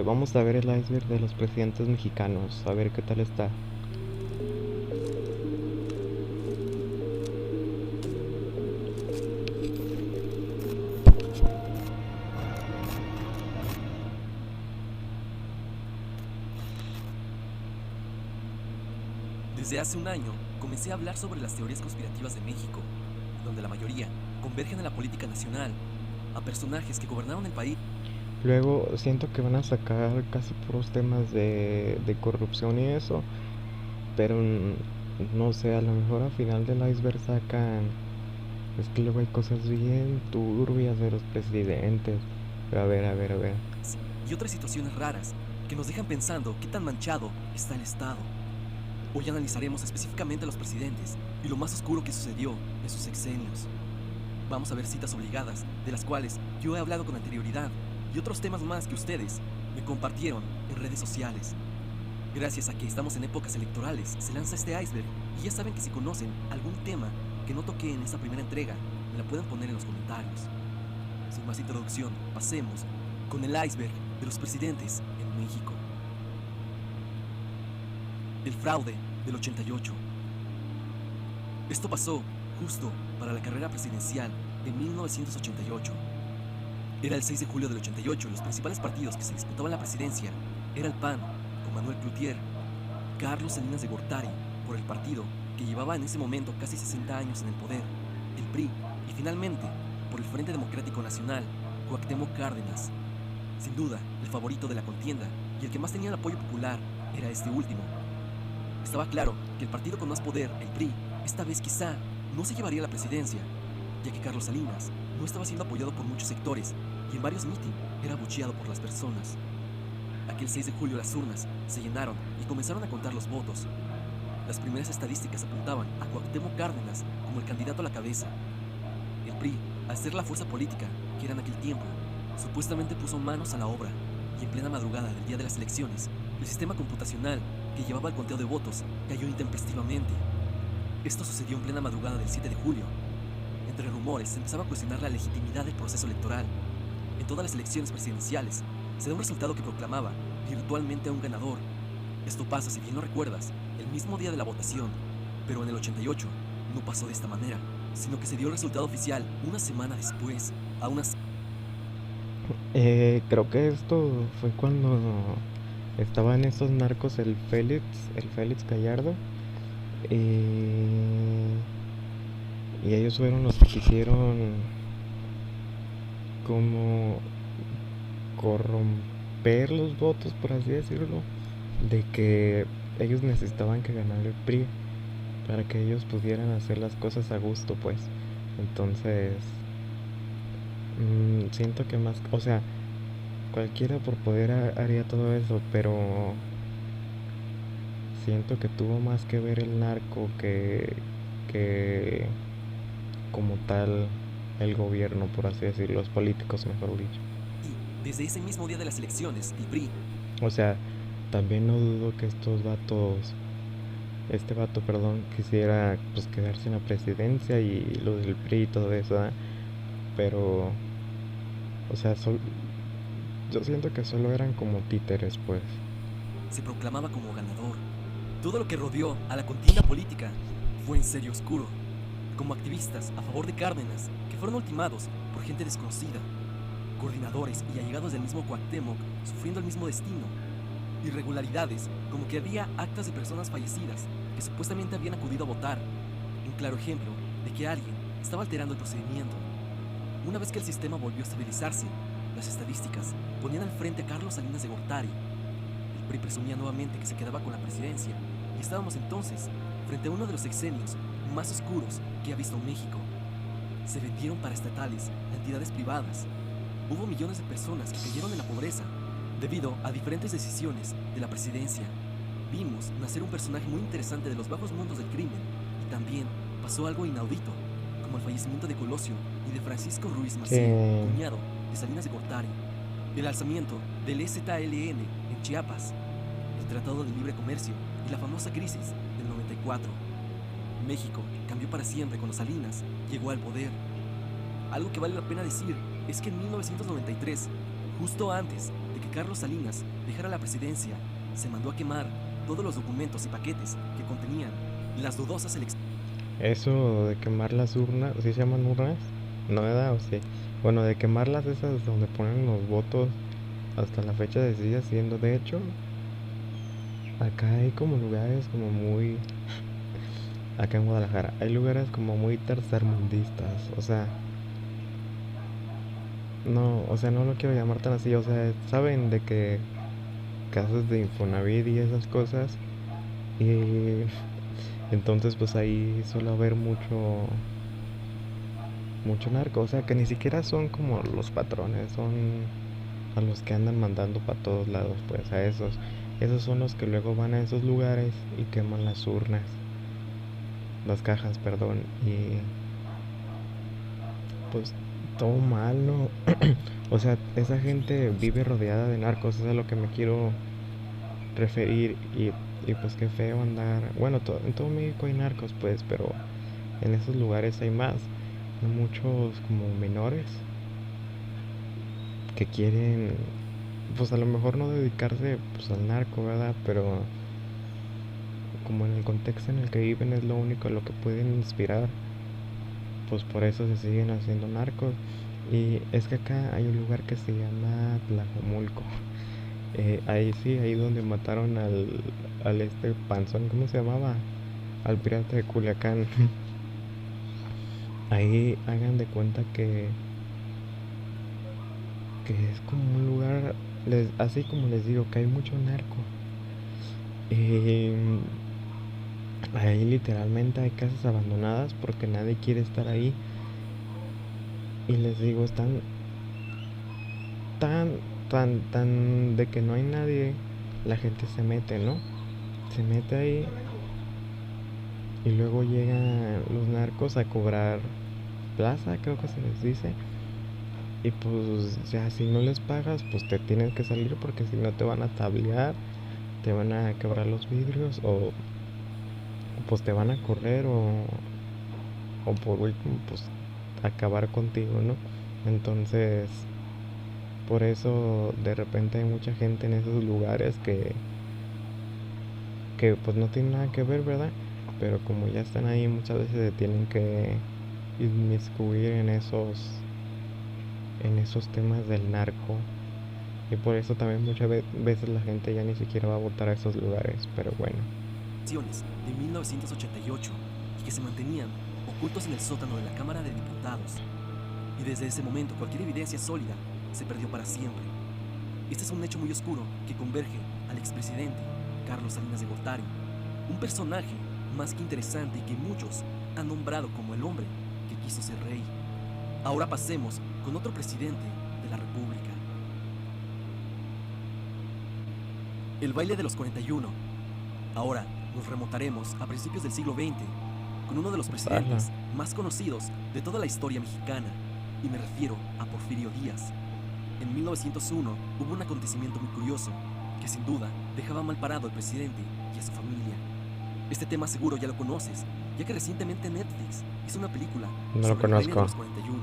Vamos a ver el iceberg de los presidentes mexicanos, a ver qué tal está. Desde hace un año comencé a hablar sobre las teorías conspirativas de México, donde la mayoría convergen en la política nacional, a personajes que gobernaron el país. Luego siento que van a sacar casi puros temas de corrupción y eso, pero no sé, a lo mejor al final del iceberg sacan. Es que luego hay cosas bien turbias de los presidentes. Pero a ver, a ver, a ver. Y otras situaciones raras que nos dejan pensando qué tan manchado está el Estado. Hoy analizaremos específicamente a los presidentes y lo más oscuro que sucedió en sus sexenios. Vamos a ver citas obligadas, de las cuales yo he hablado con anterioridad, y otros temas más que ustedes me compartieron en redes sociales. Gracias a que estamos en épocas electorales, se lanza este iceberg, y ya saben que si conocen algún tema que no toqué en esta primera entrega, me la pueden poner en los comentarios. Sin más introducción, pasemos con el iceberg de los presidentes en México. El fraude del 88. Esto pasó justo para la carrera presidencial de 1988. Era el 6 de julio del 88 y los principales partidos que se disputaban la presidencia era el PAN, con Manuel Cloutier, Carlos Salinas de Gortari, por el partido que llevaba en ese momento casi 60 años en el poder, el PRI, y finalmente, por el Frente Democrático Nacional, Cuauhtémoc Cárdenas. Sin duda, el favorito de la contienda y el que más tenía el apoyo popular era este último. Estaba claro que el partido con más poder, el PRI, esta vez quizá no se llevaría la presidencia, ya que Carlos Salinas no estaba siendo apoyado por muchos sectores y en varios mítines era abucheado por las personas. Aquel 6 de julio las urnas se llenaron y comenzaron a contar los votos. Las primeras estadísticas apuntaban a Cuauhtémoc Cárdenas como el candidato a la cabeza. El PRI, al ser la fuerza política que era en aquel tiempo, supuestamente puso manos a la obra y en plena madrugada del día de las elecciones, el sistema computacional que llevaba el conteo de votos cayó intempestivamente. Esto sucedió en plena madrugada del 7 de julio. Entre rumores se empezaba a cuestionar la legitimidad del proceso electoral. En todas las elecciones presidenciales se da un resultado que proclamaba virtualmente a un ganador. Esto pasa, si bien lo recuerdas, el mismo día de la votación, pero en el 88 no pasó de esta manera, sino que se dio el resultado oficial una semana después, a unas... Creo que esto fue cuando estaban esos narcos, el Félix Gallardo. Y, y ellos fueron los que quisieron como corromper los votos, por así decirlo, de que ellos necesitaban que ganara el PRI para que ellos pudieran hacer las cosas a gusto, pues. Entonces, siento que más, o sea, cualquiera por poder haría todo eso, pero siento que tuvo más que ver el narco que como tal el gobierno, por así decirlo, los políticos, mejor dicho. Y desde ese mismo día de las elecciones, el PRI... O sea, también no dudo que este vato, perdón, quisiera pues quedarse en la presidencia y lo del PRI y todo eso, ¿eh? Pero, o sea, yo siento que solo eran como títeres, pues. se proclamaba como ganador. Todo lo que rodeó a la contienda política fue en serio oscuro, como activistas a favor de Cárdenas, que fueron ultimados por gente desconocida, coordinadores y allegados del mismo Cuauhtémoc sufriendo el mismo destino, irregularidades como que había actas de personas fallecidas que supuestamente habían acudido a votar, un claro ejemplo de que alguien estaba alterando el procedimiento. Una vez que el sistema volvió a estabilizarse, las estadísticas ponían al frente a Carlos Salinas de Gortari. El PRI presumía nuevamente que se quedaba con la presidencia y estábamos entonces frente a uno de los sexenios más oscuros que ha visto México. Se vendieron para estatales a entidades privadas. Hubo millones de personas que cayeron en la pobreza debido a diferentes decisiones de la presidencia. Vimos nacer un personaje muy interesante de los bajos mundos del crimen y también pasó algo inaudito, como el fallecimiento de Colosio y de Francisco Ruiz Macié, Que, cuñado de Salinas de Gortari, el alzamiento del EZLN en Chiapas, el Tratado de Libre Comercio y la famosa crisis del 94. México cambió para siempre cuando Salinas llegó al poder. Algo que vale la pena decir es que en 1993, justo antes de que Carlos Salinas dejara la presidencia, se mandó a quemar todos los documentos y paquetes que contenían las dudosas elecciones. Eso de quemar las urnas, ¿sí se llaman urnas? ¿No, verdad? ¿O sí? Bueno, de quemarlas esas donde ponen los votos, hasta la fecha se sigue haciendo. De hecho, acá hay como lugares como muy... Acá en Guadalajara hay lugares como muy tercermundistas. O sea, no, o sea, no lo quiero llamar tan así. O sea, saben de que casas de Infonavit y esas cosas. Y entonces pues ahí suele haber mucho narco. O sea, que ni siquiera son como los patrones, son a los que andan mandando para todos lados, pues a esos. Esos son los que luego van a esos lugares y queman las urnas, las cajas, perdón. Y pues todo mal, ¿no? O sea, esa gente vive rodeada de narcos, eso es a lo que me quiero referir. Y pues qué feo andar. Bueno, en todo México hay narcos, pues, pero en esos lugares hay más. Hay muchos como menores que quieren, pues a lo mejor no dedicarse pues al narco, ¿verdad? Pero como en el contexto en el que viven es lo único a lo que pueden inspirar, pues por eso se siguen haciendo narcos. Y es que acá hay un lugar que se llama Tlajomulco. Ahí sí, ahí donde mataron al este panzón, ¿cómo se llamaba? Al pirata de Culiacán. Ahí hagan de cuenta que es como un lugar, así como les digo, que hay mucho narco. Eh, Ahí literalmente hay casas abandonadas porque nadie quiere estar ahí. Y les digo, están tan, tan de que no hay nadie, la gente se mete, ¿no? Se mete ahí y luego llegan los narcos a cobrar plaza, creo que se les dice. Y pues ya si no les pagas, pues te tienes que salir porque si no te van a tablear, te van a quebrar los vidrios o pues te van a correr o por último pues acabar contigo, ¿no? Entonces, por eso de repente hay mucha gente en esos lugares que pues no tienen nada que ver, ¿verdad? Pero como ya están ahí, muchas veces se tienen que inmiscuir en esos temas del narco. Y por eso también muchas veces la gente ya ni siquiera va a votar a esos lugares. Pero bueno, De 1988 y que se mantenían ocultos en el sótano de la Cámara de Diputados. Y desde ese momento cualquier evidencia sólida se perdió para siempre. Este es un hecho muy oscuro que converge al expresidente Carlos Salinas de Gortari, un personaje más que interesante y que muchos han nombrado como el hombre que quiso ser rey. Ahora pasemos con otro presidente de la República. El baile de los 41. Ahora nos remontaremos a principios del siglo XX con uno de los presidentes más conocidos de toda la historia mexicana, y me refiero a Porfirio Díaz. En 1901 hubo un acontecimiento muy curioso que sin duda dejaba mal parado al presidente y a su familia. Este tema seguro ya lo conoces, ya que recientemente Netflix hizo una película no lo sobre el baile de conozco. los 41.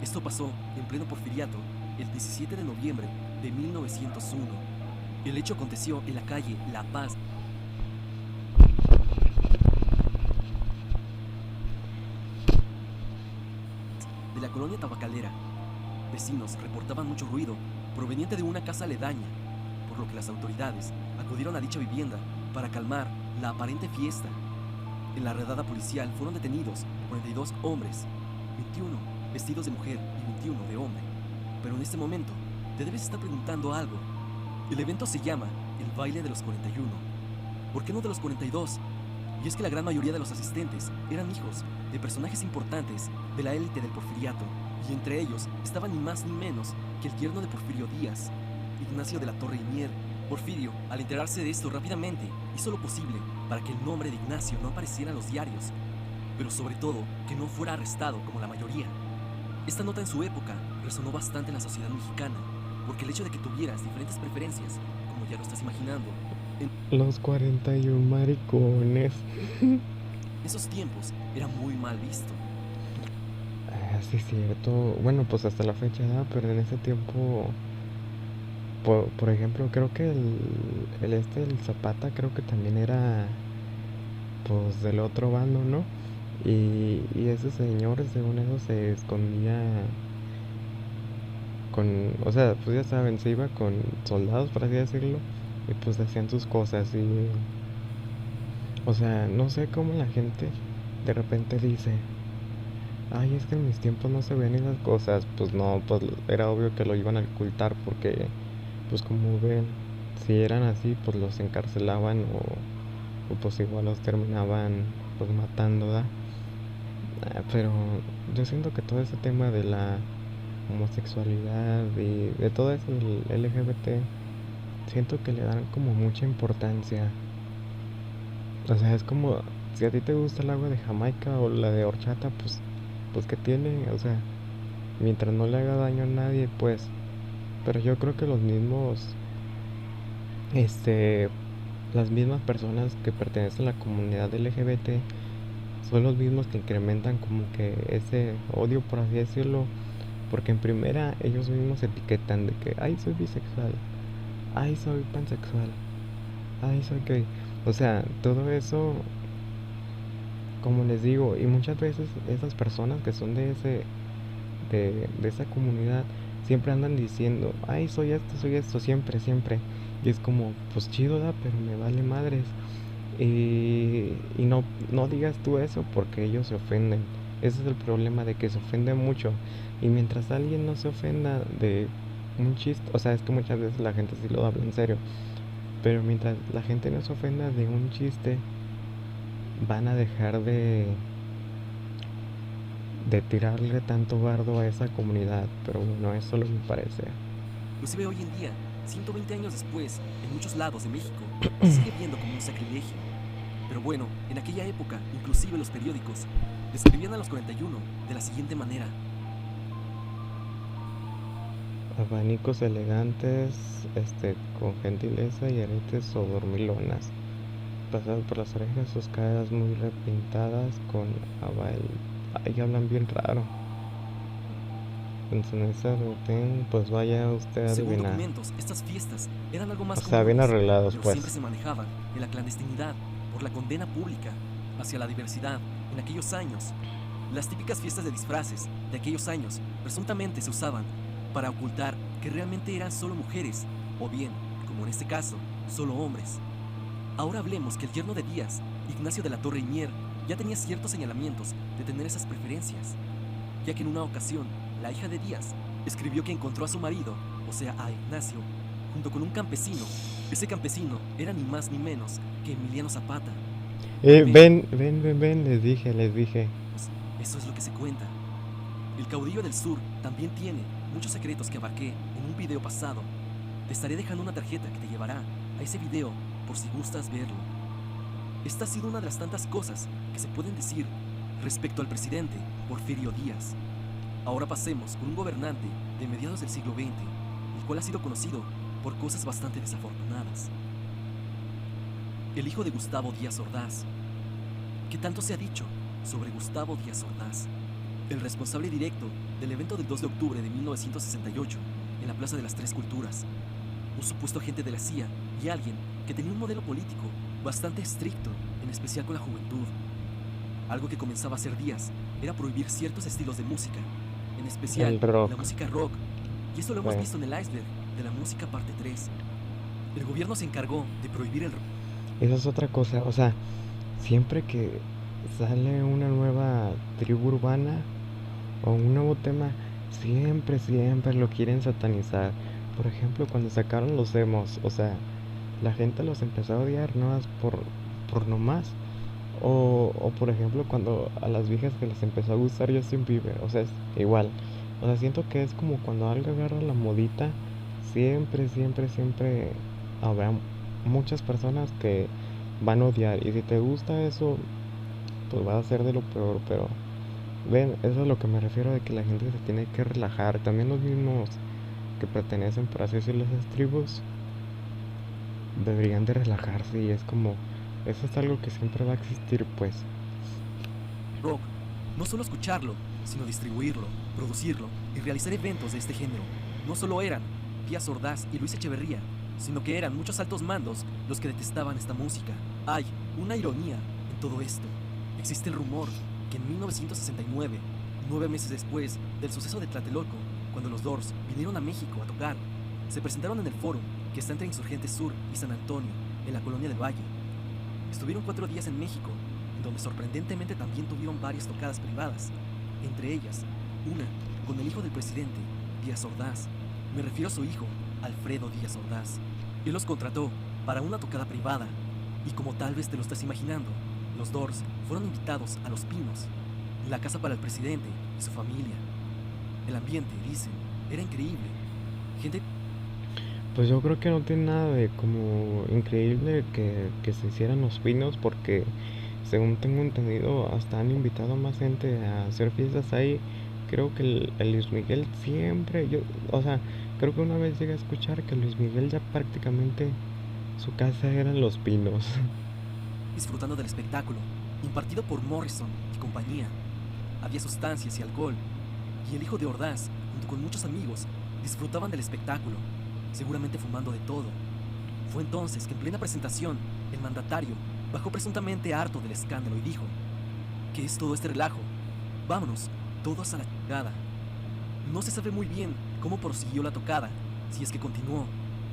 Esto pasó en pleno porfiriato el 17 de noviembre de 1901. El hecho aconteció en la calle La Paz de la colonia tabacalera. Vecinos reportaban mucho ruido proveniente de una casa aledaña, por lo que las autoridades acudieron a dicha vivienda para calmar la aparente fiesta. En la redada policial fueron detenidos 42 hombres, 21 vestidos de mujer y 21 de hombre. Pero en este momento te debes estar preguntando algo. El evento se llama el baile de los 41. ¿Por qué no de los 42? Y es que la gran mayoría de los asistentes eran hijos de personajes importantes de la élite del porfiriato, y entre ellos estaba ni más ni menos que el yerno de Porfirio Díaz, Ignacio de la Torre y Mier. Porfirio, al enterarse de esto rápidamente, hizo lo posible para que el nombre de Ignacio no apareciera en los diarios, pero sobre todo que no fuera arrestado como la mayoría. Esta nota en su época resonó bastante en la sociedad mexicana, porque el hecho de que tuvieras diferentes preferencias, como ya lo estás imaginando, Los 41 maricones. esos tiempos era muy mal visto. Ah, sí, cierto. Bueno, pues hasta la fecha, ¿verdad? Pero en ese tiempo por ejemplo, creo que el Zapata creo que también era pues del otro bando, ¿no? Y ese señor, según eso, se escondía con, o sea, pues ya saben, se iba con soldados, por así decirlo, y pues hacían sus cosas y, o sea, no sé cómo la gente de repente dice, ay, es que en mis tiempos no se ven esas cosas, pues no, pues era obvio que lo iban a ocultar porque, pues como ven, si eran así, pues los encarcelaban o pues igual los terminaban pues matando, ¿da? Pero yo siento que todo ese tema de la homosexualidad y de todo eso del LGBT, siento que le dan como mucha importancia. O sea, es como si a ti te gusta el agua de Jamaica o la de horchata, pues que tiene, o sea, mientras no le haga daño a nadie, pues. Pero yo creo que los mismos, este, las mismas personas que pertenecen a la comunidad LGBT son los mismos que incrementan como que ese odio, por así decirlo, porque en primera ellos mismos se etiquetan de que, ay, soy bisexual, ay, soy pansexual, ay, soy gay. O sea, todo eso, como les digo, y muchas veces esas personas que son de esa comunidad, siempre andan diciendo, ay, soy esto, siempre, siempre. Y es como, pues chido, da, pero me vale madres. Y no digas tú eso porque ellos se ofenden. Ese es el problema de que se ofenden mucho. Y mientras alguien no se ofenda de un chiste, o sea, es que muchas veces la gente sí lo habla en serio. Pero mientras la gente no se ofenda de un chiste, van a dejar de tirarle tanto bardo a esa comunidad. Pero bueno, eso solo me parece. Inclusive hoy en día, 120 años después, en muchos lados de México, se sigue viendo como un sacrilegio. Pero bueno, en aquella época, inclusive los periódicos, describían a los 41 de la siguiente manera. Abanicos elegantes, con gentileza y aretes o dormilonas, pasadas por las orejas, sus caras muy repintadas con abael. Ay, hablan bien raro. En su mesa pues vaya usted a Según adivinar. documentos, estas fiestas eran algo O más sea, bien comunes, arreglados, pero pues. siempre se manejaban en la clandestinidad por la condena pública hacia la diversidad en aquellos años. Las típicas fiestas de disfraces de aquellos años presuntamente se usaban para ocultar que realmente eran solo mujeres, o bien, como en este caso, solo hombres. Ahora hablemos que el yerno de Díaz, Ignacio de la Torre y Mier, ya tenía ciertos señalamientos de tener esas preferencias, ya que en una ocasión, la hija de Díaz escribió que encontró a su marido, o sea, a Ignacio, junto con un campesino. Ese campesino era ni más ni menos que Emiliano Zapata. Ven, les dije. Pues eso es lo que se cuenta. El caudillo del sur también tiene muchos secretos que abarqué en un video pasado. Te estaré dejando una tarjeta que te llevará a ese video por si gustas verlo. Esta ha sido una de las tantas cosas que se pueden decir respecto al presidente Porfirio Díaz. Ahora pasemos con un gobernante de mediados del siglo XX, el cual ha sido conocido por cosas bastante desafortunadas. El hijo de Gustavo Díaz Ordaz. ¿Qué tanto se ha dicho sobre Gustavo Díaz Ordaz? El responsable directo del evento del 2 de octubre de 1968 en la Plaza de las Tres Culturas. Un supuesto agente de la CIA y alguien que tenía un modelo político bastante estricto, en especial con la juventud. Algo que comenzaba a hacer Díaz era prohibir ciertos estilos de música, en especial la música rock, y esto lo hemos visto en el iceberg de la música parte 3. El gobierno se encargó de prohibir el rock. Esa es otra cosa, o sea, siempre que sale una nueva tribu urbana o un nuevo tema, siempre lo quieren satanizar. Por ejemplo, cuando sacaron los emos, o sea, la gente los empezó a odiar no más por nomás. O por ejemplo, cuando a las viejas que les empezó a gustar Justin Bieber, o sea, es igual. O sea, siento que es como cuando algo agarra la modita, siempre habrá muchas personas que van a odiar. Y si te gusta eso, pues va a ser de lo peor, pero ven, eso es a lo que me refiero de que la gente se tiene que relajar. También los mismos que pertenecen, por así decirlo, a esas tribus, deberían de relajarse y es como, eso es algo que siempre va a existir, pues. Rock, no solo escucharlo, sino distribuirlo, producirlo y realizar eventos de este género. No solo eran Díaz Ordaz y Luis Echeverría, sino que eran muchos altos mandos los que detestaban esta música. Hay una ironía en todo esto. Existe el rumor que en 1969, 9 meses después del suceso de Tlatelolco, cuando los Doors vinieron a México a tocar, se presentaron en el Fórum, que está entre Insurgentes Sur y San Antonio, en la Colonia del Valle. Estuvieron 4 días en México, donde sorprendentemente también tuvieron varias tocadas privadas, entre ellas una con el hijo del presidente, Díaz Ordaz. Me refiero a su hijo, Alfredo Díaz Ordaz. Él los contrató para una tocada privada, y como tal vez te lo estás imaginando, los Doors fueron invitados a Los Pinos, la casa para el presidente y su familia. El ambiente, dicen, era increíble. Gente... Pues yo creo que no tiene nada de como increíble que se hicieran Los Pinos, porque según tengo entendido hasta han invitado a más gente a hacer fiestas ahí. Creo que el Luis Miguel siempre, o sea, creo que una vez llegué a escuchar que Luis Miguel ya prácticamente su casa eran Los Pinos. disfrutando del espectáculo, impartido por Morrison y compañía. Había sustancias y alcohol, y el hijo de Ordaz, junto con muchos amigos, disfrutaban del espectáculo, seguramente fumando de todo. Fue entonces que en plena presentación, el mandatario bajó presuntamente harto del escándalo y dijo: ¿qué es todo este relajo? Vámonos, todos a la chingada. No se sabe muy bien cómo prosiguió la tocada, si es que continuó,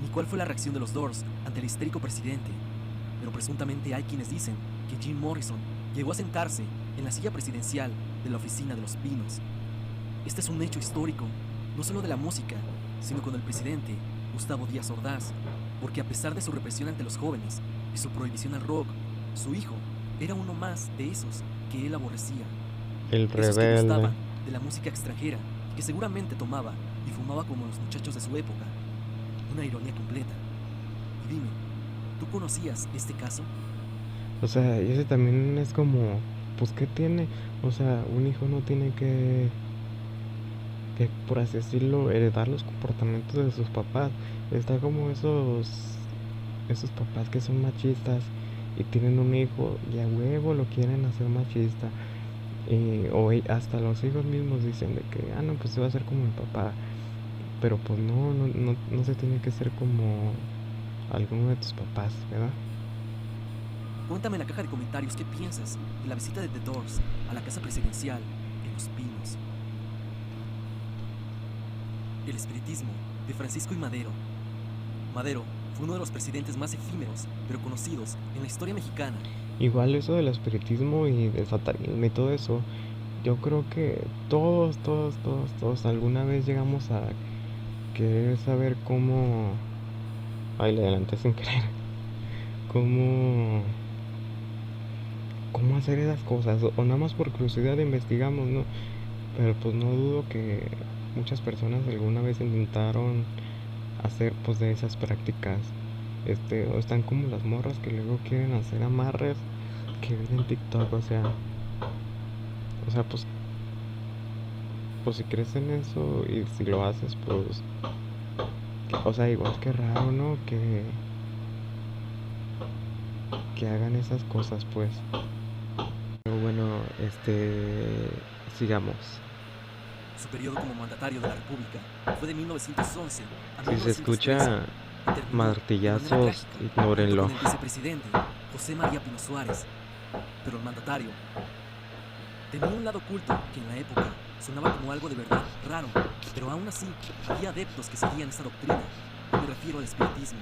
ni cuál fue la reacción de los Doors ante el histérico presidente, pero presuntamente hay quienes dicen que Jim Morrison llegó a sentarse en la silla presidencial de la oficina de Los Pinos. Este es un hecho histórico, no solo de la música, sino con el presidente Gustavo Díaz Ordaz, porque a pesar de su represión ante los jóvenes y su prohibición al rock, su hijo era uno más de esos que él aborrecía. El Esos que rebelde. gustaban de la música extranjera y que seguramente tomaba y fumaba como los muchachos de su época. Una ironía completa. Y dime, ¿tú conocías este caso? O sea, y ese también es como, pues ¿qué tiene? O sea, un hijo no tiene que por así decirlo, heredar los comportamientos de sus papás. Está como esos papás que son machistas y tienen un hijo y a huevo lo quieren hacer machista. Hasta los hijos mismos dicen de que, no, pues se va a hacer como mi papá. Pero pues no se tiene que ser como alguno de tus papás, ¿verdad? Cuéntame en la caja de comentarios qué piensas de la visita de The Doors a la casa presidencial en Los Pinos. El espiritismo de Francisco y Madero. Madero fue uno de los presidentes más efímeros, pero conocidos en la historia mexicana. Igual eso del espiritismo y del satanismo y todo eso, yo creo que todos alguna vez llegamos a querer saber cómo... Ay, le adelanté sin querer. Cómo... Cómo hacer esas cosas. O nada más por curiosidad investigamos, ¿no? Pero pues no dudo que muchas personas alguna vez intentaron hacer pues de esas prácticas. O están como las morras que luego quieren hacer amarres que ven en TikTok, o sea, pues si crees en eso y si lo haces, pues, o sea, igual que raro, ¿no? Que hagan esas cosas, pues. Pero bueno, sigamos. Su periodo como mandatario de la República fue de 1911 a Si se 1913 escucha y terminó de manera martillazos, trágica junto ignórenlo. con el vicepresidente José María Pino Suárez. Pero el mandatario tenía un lado oculto que en la época sonaba como algo de verdad raro, pero aún así había adeptos que seguían esta doctrina. Me refiero al espiritismo.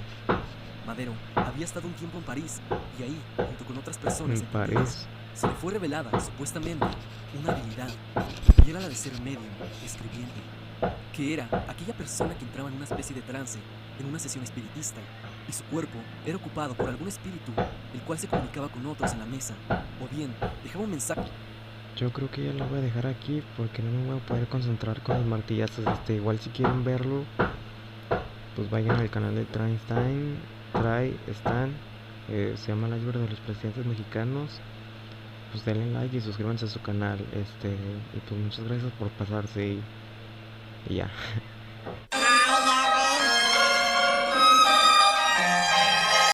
Madero había estado un tiempo en París y ahí, junto con otras personas En efectivas, París. se le fue revelada, supuestamente, una habilidad, y era la de ser medium, escribiente, que era aquella persona que entraba en una especie de trance en una sesión espiritista, y su cuerpo era ocupado por algún espíritu, el cual se comunicaba con otros en la mesa, o bien dejaba un mensaje. Yo creo que ya lo voy a dejar aquí porque no me voy a poder concentrar con los martillazos. Igual si quieren verlo, pues vayan al canal de Stan, se llama La Libra de los Presidentes Mexicanos. Pues denle like y suscríbanse a su canal. Y pues muchas gracias por pasarse y ya.